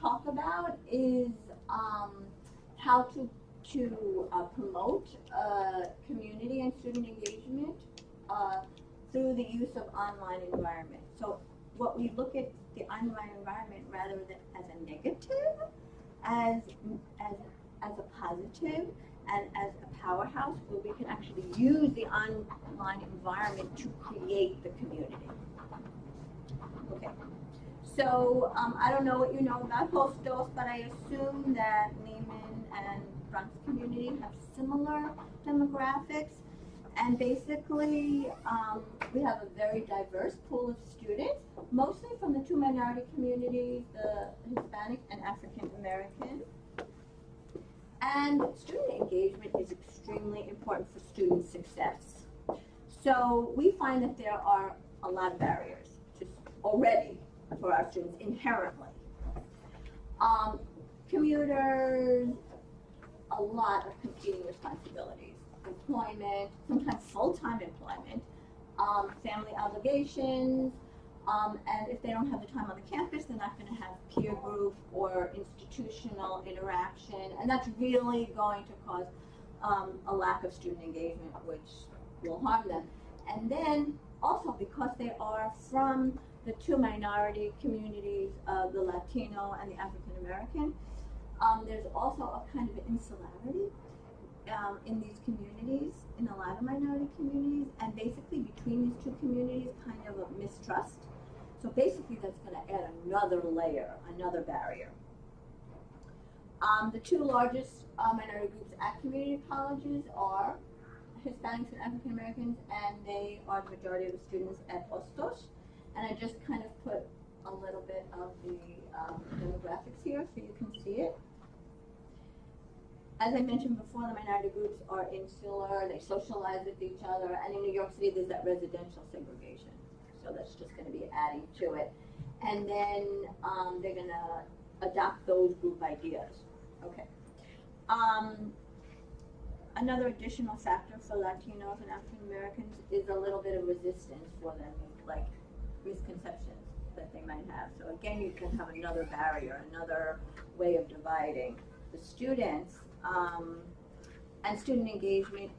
talk about is how to promote community and student engagement through the use of online environment. So what we look at the online environment rather than as a negative, as a positive, and as a powerhouse where we can actually use the online environment to create the community. Okay, so I don't know what you know about Hostos, but I assume that Lehman and Bronx community have similar demographics. And basically, we have a very diverse pool of students, mostly from the two minority communities, the Hispanic and African American. And student engagement is extremely important for student success. So we find that there are a lot of barriers just already for our students inherently. Commuters, a lot of competing responsibilities. Employment, sometimes full-time employment, family obligations, and if they don't have the time on the campus, they're not going to have peer group or institutional interaction, and that's really going to cause a lack of student engagement, which will harm them. And then also because they are from the two minority communities of the Latino and the African American, there's also a kind of insularity in these communities, in a lot of minority communities, and basically between these two communities, kind of a mistrust. So basically that's going to add another layer, another barrier. The two largest minority groups at community colleges are Hispanics and African Americans, and they are the majority of the students at Hostos. And I just kind of put a little bit of the demographics here so you can see it. As I mentioned before, the minority groups are insular, they socialize with each other, and in New York City there's that residential segregation. So that's just going to be adding to it. And then they're going to adopt those group ideas. Okay. Another additional factor for Latinos and African Americans is a little bit of resistance for them, like misconceptions that they might have. So again, you can have another barrier, another way of dividing the students. And student engagement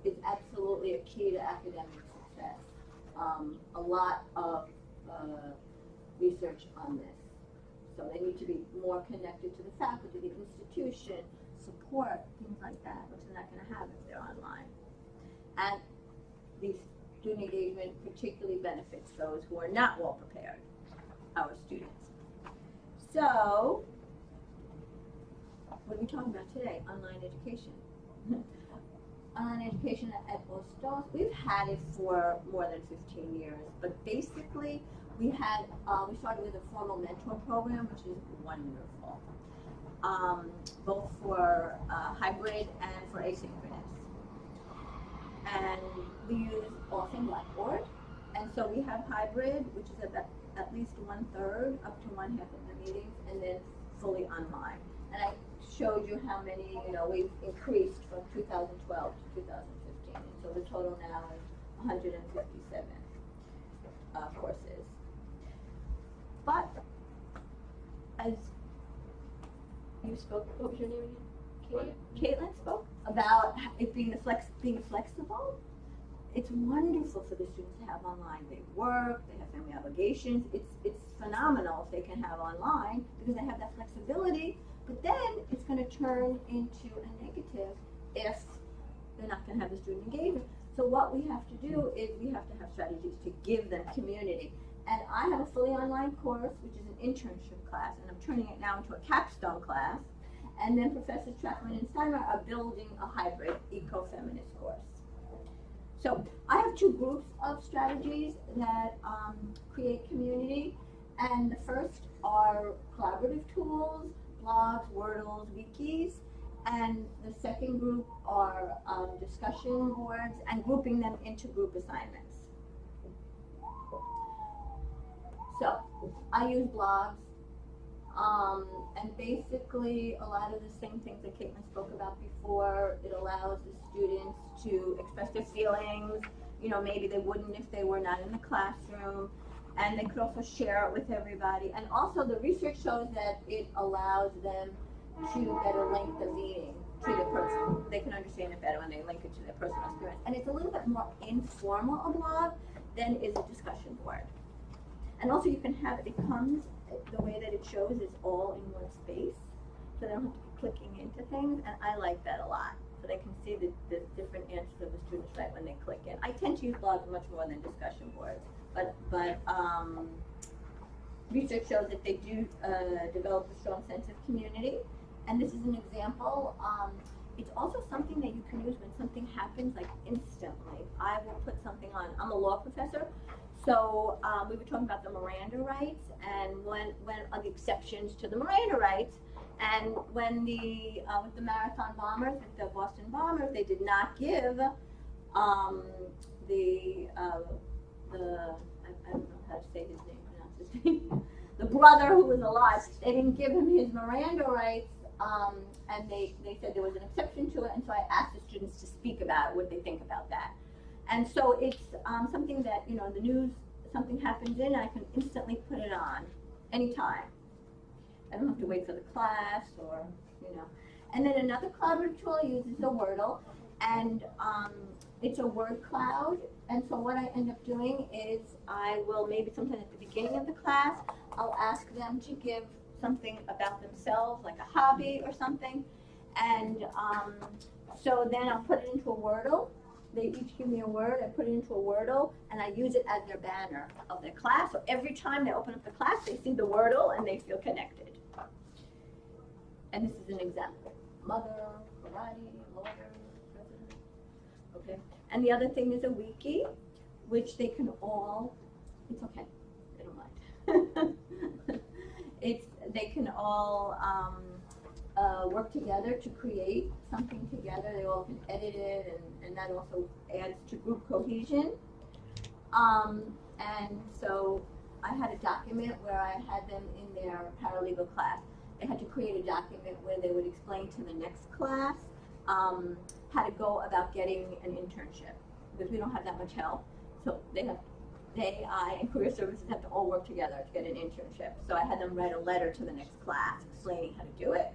is absolutely a key to academic success. A lot of research on this. So they need to be more connected to the faculty, the institution, support, things like that, which they're not going to have if they're online. And these student engagement particularly benefits those who are not well prepared, our students. So, what are we talking about today? Online education. Online education at Hostos, we've had it for more than 15 years, but basically we started with a formal mentor program, which is wonderful, both for hybrid and for asynchronous. And we use often Blackboard, and so we have hybrid, which is about at least 1/3 up to 1/2 of the meetings, and then fully online. And I showed you how many, we've increased from 2012 to 2015, and so the total now is 157 courses. But as you spoke, what was your name again? Caitlin spoke about it being flexible. It's wonderful for the students to have online. They work, they have family obligations. It's phenomenal if they can have online because they have that flexibility. But then it's going to turn into a negative if they're not going to have the student engagement. So what we have to do is we have to have strategies to give them community. And I have a fully online course, which is an internship class, and I'm turning it now into a capstone class. And then Professors Trachman and Steinmayer are building a hybrid eco-feminist course. So I have two groups of strategies that create community. And the first are collaborative tools, blogs, Wordles, wikis. And the second group are discussion boards and grouping them into group assignments. So I use blogs, and basically a lot of the same things that Caitlin spoke about before. It allows the students to express their feelings, maybe they wouldn't if they were not in the classroom. and they could also share it with everybody. And also the research shows that it allows them to better link the meaning to the person. They can understand it better when they link it to their personal experience. And it's a little bit more informal a blog than is a discussion board. And also you can have, it comes, the way that it shows is all in one space. So they don't have to be clicking into things, and I like that a lot. So they can see the different answers of the students right when they click in. I tend to use blogs much more than discussion boards, but research shows that they do develop a strong sense of community. And this is an example. It's also something that you can use when something happens like instantly. I will put something on, I'm a law professor, so we were talking about the Miranda rights and when are the exceptions to the Miranda rights. And when with the marathon bombers, with the Boston bombers, they did not give I don't know how to say his name, pronounce his name, the brother who was alive, they didn't give him his Miranda rights, and they said there was an exception to it, and so I asked the students to speak about what they think about that. And so it's something that, you know, the news, something happens in, I can instantly put it on anytime. I don't have to wait for the class or, you know. And then another collaborative tool I use is the Wordle, and it's a word cloud. And so what I end up doing is I will maybe sometime at the beginning of the class, I'll ask them to give something about themselves, like a hobby or something. And so then I'll put it into a Wordle. They each give me a word, I put it into a Wordle, and I use it as their banner of their class. So every time they open up the class, they see the Wordle and they feel connected. And this is an example. Mother, karate, lawyer, president. Okay. And the other thing is a wiki, which they can all, it's okay, they don't mind. They can all work together to create something together. They all can edit it, and that also adds to group cohesion. And so I had a document where I had them in their paralegal class. They had to create a document where they would explain to the next class how to go about getting an internship, because we don't have that much help. So I and Career Services have to all work together to get an internship. So I had them write a letter to the next class explaining how to do it.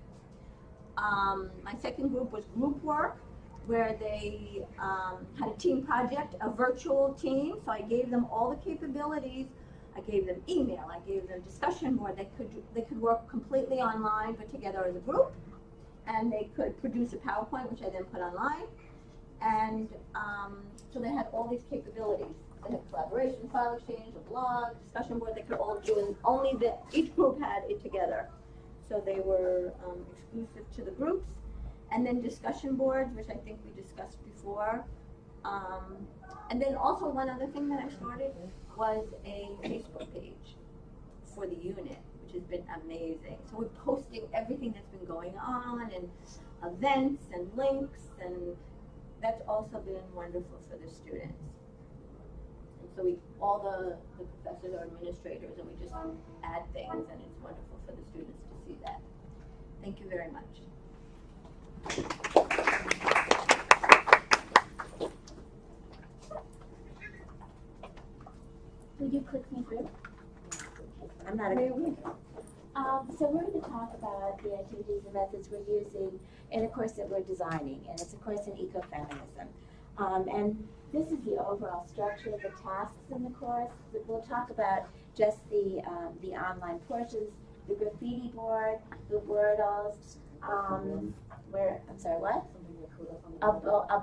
My second group was group work, where they had a team project, a virtual team. So I gave them all the capabilities. I gave them email. I gave them discussion board. They could work completely online, but together as a group. And they could produce a PowerPoint, which I then put online. And so they had all these capabilities. They had collaboration, file exchange, a blog, discussion board. They could all do it. Only each group had it together. So they were exclusive to the groups. And then discussion boards, which I think we discussed before. And then also one other thing that I started was a Facebook page for the unit, which has been amazing. So we're posting everything that's been going on, and events and links, and that's also been wonderful for the students. And so all the professors are administrators, and we just add things, and it's wonderful for the students to see that. Thank you very much. Will you click me through? I'm not a so we're going to talk about the activities and methods we're using in a course that we're designing, and it's a course in ecofeminism. And this is the overall structure of the tasks in the course. We'll talk about just the online portions, the graffiti board, the Wordles, I'm sorry, what? A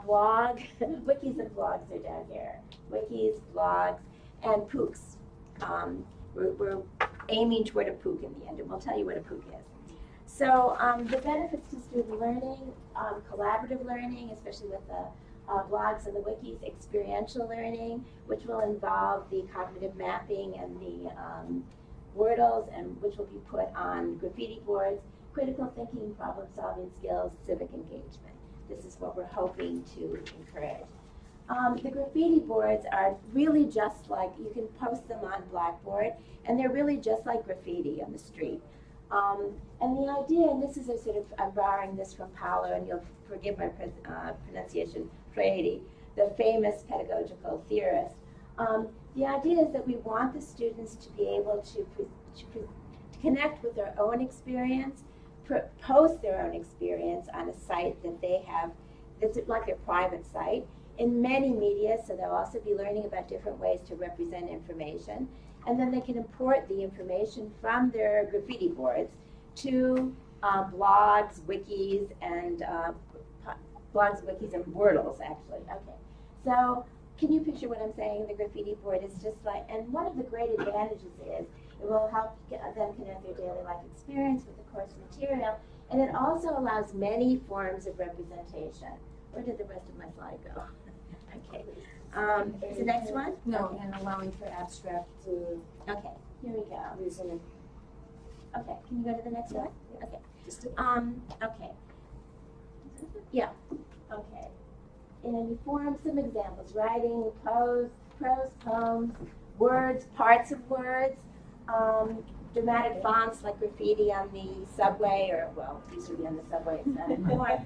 blog. Wikis and blogs are down here. Wikis, blogs, and POOCs. We're aiming toward a POOC in the end, and we'll tell you what a POOC is. So the benefits to student learning, collaborative learning, especially with the blogs and the wikis, experiential learning, which will involve the cognitive mapping and the Wordles, and which will be put on graffiti boards, critical thinking, problem-solving skills, civic engagement. This is what we're hoping to encourage. The graffiti boards are really just like, you can post them on Blackboard, and they're really just like graffiti on the street. And the idea, and this is a sort of, I'm borrowing this from Paolo, and you'll forgive my pronunciation, Freire, the famous pedagogical theorist. The idea is that we want the students to be able to connect with their own experience, post their own experience on a site that they have, that's like their private site, in many media, so they'll also be learning about different ways to represent information. And then they can import the information from their graffiti boards to blogs, wikis, and Wordles, actually. Okay. So can you picture what I'm saying? The graffiti board is just like, and one of the great advantages is it will help them connect their daily life experience with the course material, and it also allows many forms of representation. Where did the rest of my slide go? Okay. Is the next one? No, Okay. and allowing for abstract Okay, here we go. reasoning. Okay, can you go to the next one? Okay. Just Okay. Yeah, okay. And you form some examples, writing, prose, poems, words, parts of words, dramatic fonts like graffiti on the subway, or, well, it used to be on the subway, it's not anymore. Right.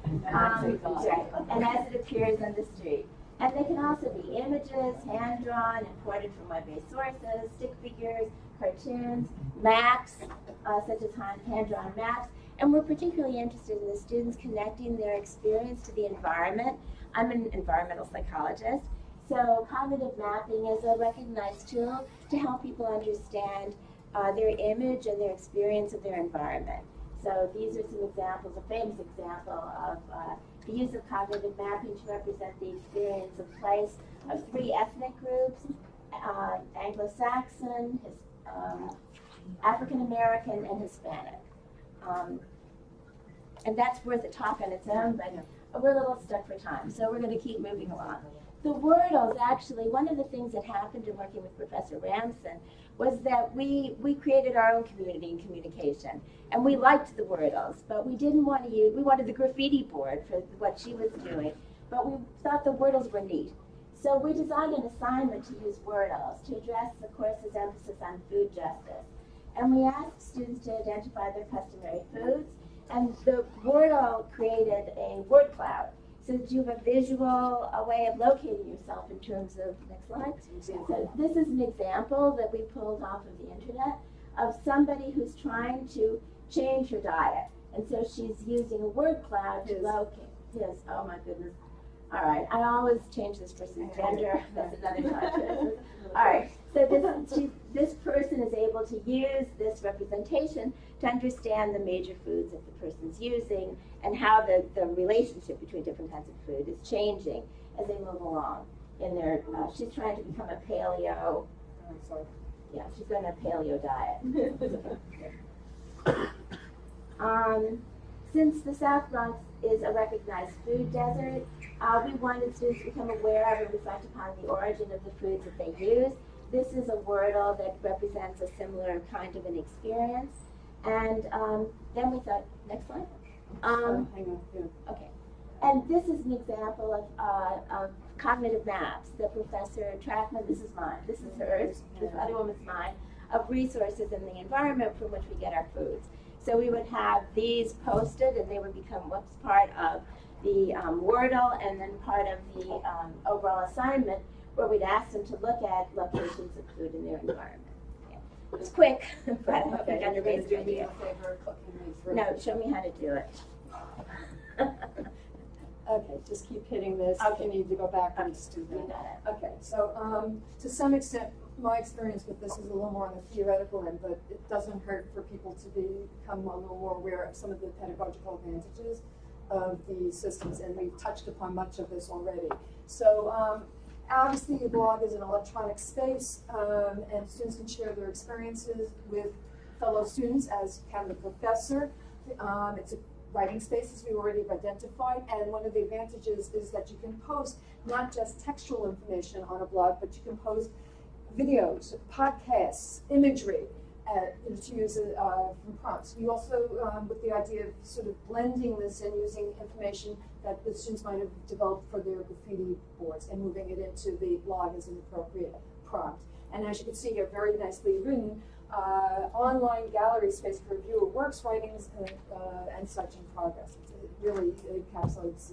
And as it appears on the street. And they can also be images, hand-drawn, imported from web-based sources, stick figures, cartoons, maps, such as hand-drawn maps. And we're particularly interested in the students connecting their experience to the environment. I'm an environmental psychologist, so cognitive mapping is a recognized tool to help people understand their image and their experience of their environment. So these are some examples, a famous example of the use of cognitive mapping to represent the experience of place of 3 ethnic groups, Anglo-Saxon, African-American, and Hispanic. And that's worth a talk on its own, but we're a little stuck for time, so we're going to keep moving along. The Wordles, actually, one of the things that happened in working with Professor Ramson was that we created our own community and communication. And we liked the Wordles, but we didn't want to use, we wanted the graffiti board for what she was doing, but we thought the Wordles were neat. So we designed an assignment to use Wordles to address the course's emphasis on food justice. And we asked students to identify their customary foods, and the Wordle created a word cloud, so that you have a visual way of locating yourself in terms of, next slide. So this is an example that we pulled off of the internet of somebody who's trying to change her diet. And so she's using a word cloud to locate. Yes, oh my goodness. All right, I always change this person's gender. That's another time. All right, so this person is able to use this representation to understand the major foods that the person's using and how the relationship between different kinds of food is changing as they move along in their, she's trying to become a paleo, yeah, she's going on a paleo diet. Since the South Bronx is a recognized food desert, we wanted students to become aware of and reflect upon the origin of the foods that they use. This is a Wordle that represents a similar kind of an experience. And then we thought, next slide. hang on, yeah. Okay. And this is an example of cognitive maps that Professor Trachman, this is mine, this is hers, this other one is mine, of resources in the environment from which we get our foods. So we would have these posted, and they would become part of the Wordle, and then part of the overall assignment, where we'd ask them to look at locations of food in their environment. It was quick, but I hope you got the basic idea. No, show me how to do it. Okay, just keep hitting this. Okay. You need to go back and just do You that. got it. Okay, so to some extent, my experience with this is a little more on the theoretical end, but it doesn't hurt for people to become a little more aware of some of the pedagogical advantages of these systems, and we've touched upon much of this already. So obviously, the blog is an electronic space, and students can share their experiences with fellow students, as can the professor. It's a writing space, as we already have identified, and one of the advantages is that you can post not just textual information on a blog, but you can post videos, podcasts, imagery, to use from prompts. We also, with the idea of sort of blending this and using information that the students might have developed for their graffiti boards and moving it into the blog as an appropriate prompt. And as you can see here, very nicely written, online gallery space for review of works, writings, and such in progress. It really encapsulates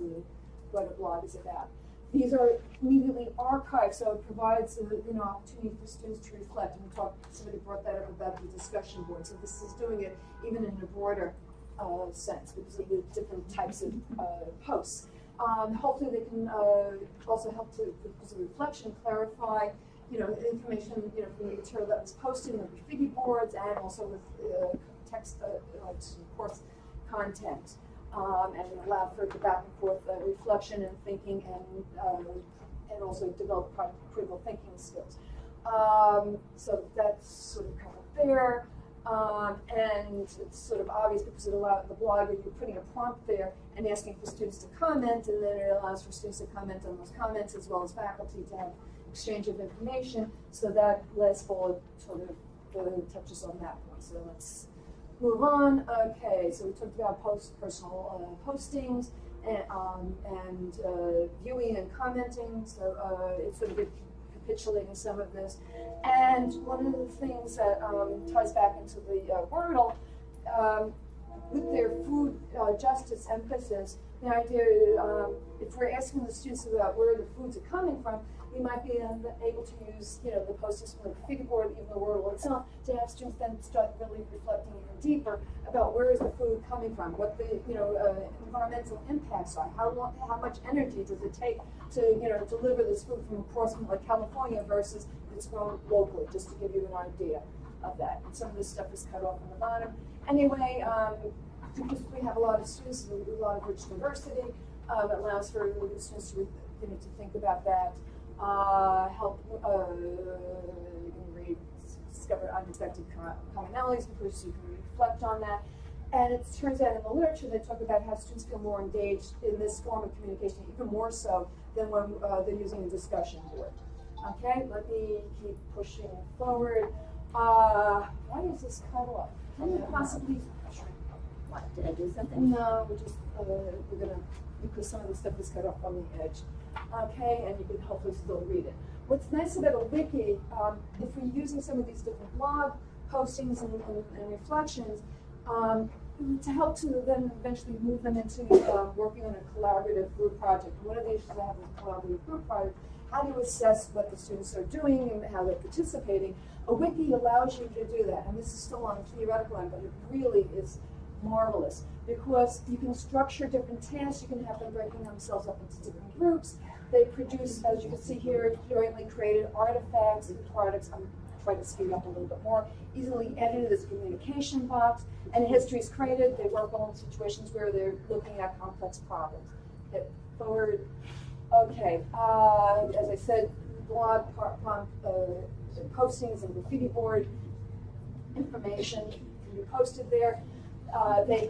what a blog is about. these are immediately archived, so it provides an opportunity for students to reflect. And somebody brought that up about the discussion board. So this is doing it even in a broader sense because of the different types of posts. Hopefully they can also help to, because of reflection, clarify information from the material that was posted in the graffiti boards and also with text, like course content. And allow for the back and forth reflection and thinking and also develop critical thinking skills. So that's sort of covered there. And it's sort of obvious because it allows the blogger, you're putting a prompt there and asking for students to comment, and then it allows for students to comment on those comments as well as faculty to have exchange of information. So that last bullet sort of touches on that point. So let's move on. Okay, so we talked about personal postings and viewing and commenting. So it's sort of recapitulating some of this. And one of the things that ties back into the Wordle, with their food justice emphasis, the idea if we're asking the students about where the foods are coming from, we might be able to use, the posters from the graffiti board, even the Wordle itself, to have students then start really reflecting even deeper about where is the food coming from, what the environmental impacts are, how much energy does it take to deliver this food from across like California versus if it's grown locally, just to give you an idea of that. And some of this stuff is cut off on the bottom. Anyway, because we have a lot of students, a lot of rich diversity, it allows for the students to think about that. Help you can discover unexpected commonalities because you can reflect on that. And it turns out in the literature they talk about how students feel more engaged in this form of communication, even more so than when they're using a discussion board. Okay, let me keep pushing forward. Why is this cut off? Can you possibly shrink? What, did I do something? No, we're gonna, because some of the stuff is cut off on the edge. Okay, and you can hopefully still read it. What's nice about a wiki, if we're using some of these different blog postings and reflections, to help to then eventually move them into working on a collaborative group project. One of the issues I have with collaborative group project, how do you assess what the students are doing and how they're participating? A wiki allows you to do that, and this is still on the theoretical end, but it really is marvelous because you can structure different tasks. You can have them breaking themselves up into different groups. They produce, as you can see here, jointly created artifacts and products. I'm trying to speed up a little bit more. Easily edited as a communication box, and a history is created. They work on situations where they're looking at complex problems. Hit forward. Okay, as I said, blog postings and graffiti board information can be posted there.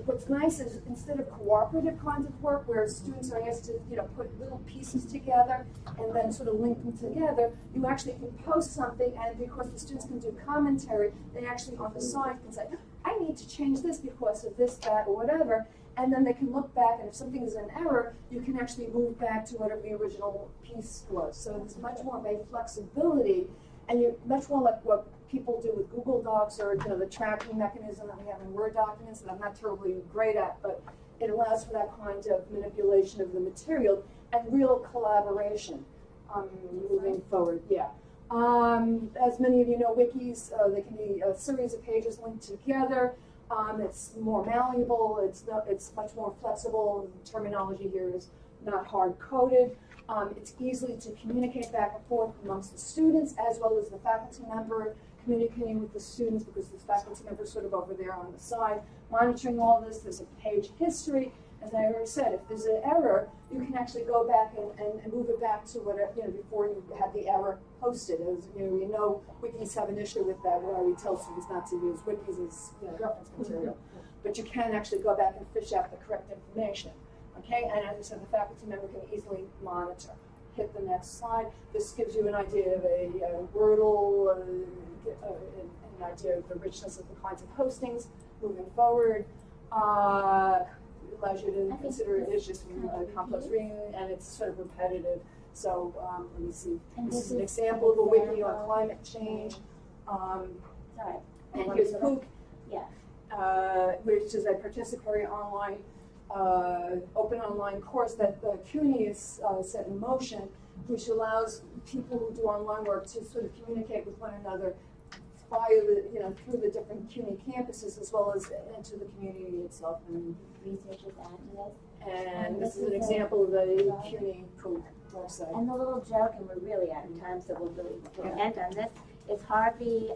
What's nice is instead of cooperative kinds of work where students are asked to put little pieces together and then sort of link them together, you actually can post something, and because the students can do commentary, they actually on the side can say, I need to change this because of this, that, or whatever, and then they can look back, and if something is an error, you can actually move back to whatever the original piece was. So there's much more of a flexibility, and you're much more like what people do with Google Docs or the tracking mechanism that we have in Word documents that I'm not terribly great at, but it allows for that kind of manipulation of the material and real collaboration moving forward. Yeah. As many of you know, wikis, they can be a series of pages linked together. It's more malleable. It's much more flexible. The terminology here is not hard-coded. It's easy to communicate back and forth amongst the students as well as the faculty member communicating with the students, because this faculty member is sort of over there on the side monitoring all this. There's a page history. As I already said, if there's an error, you can actually go back and move it back to whatever, before you had the error posted. As we know, wikis have an issue with that, where we tell students not to use wikis as reference material. But you can actually go back and fish out the correct information. Okay, and as I said, the faculty member can easily monitor. Hit the next slide. This gives you an idea of a Wordle, an idea of the richness of the kinds of postings moving forward. Allows you to consider it is just complex reading, and it's sort of repetitive. So let me see. This is an example of a wiki on climate change. And here's POOC, Yeah. which is a participatory online open online course that the CUNY has set in motion, which allows people who do online work to sort of communicate with one another via the, through the different CUNY campuses as well as into the community itself. And Researchers add to this. And this is an example of the CUNY website. And the little joke, and we're really out of time, so we'll end on this, is Harvey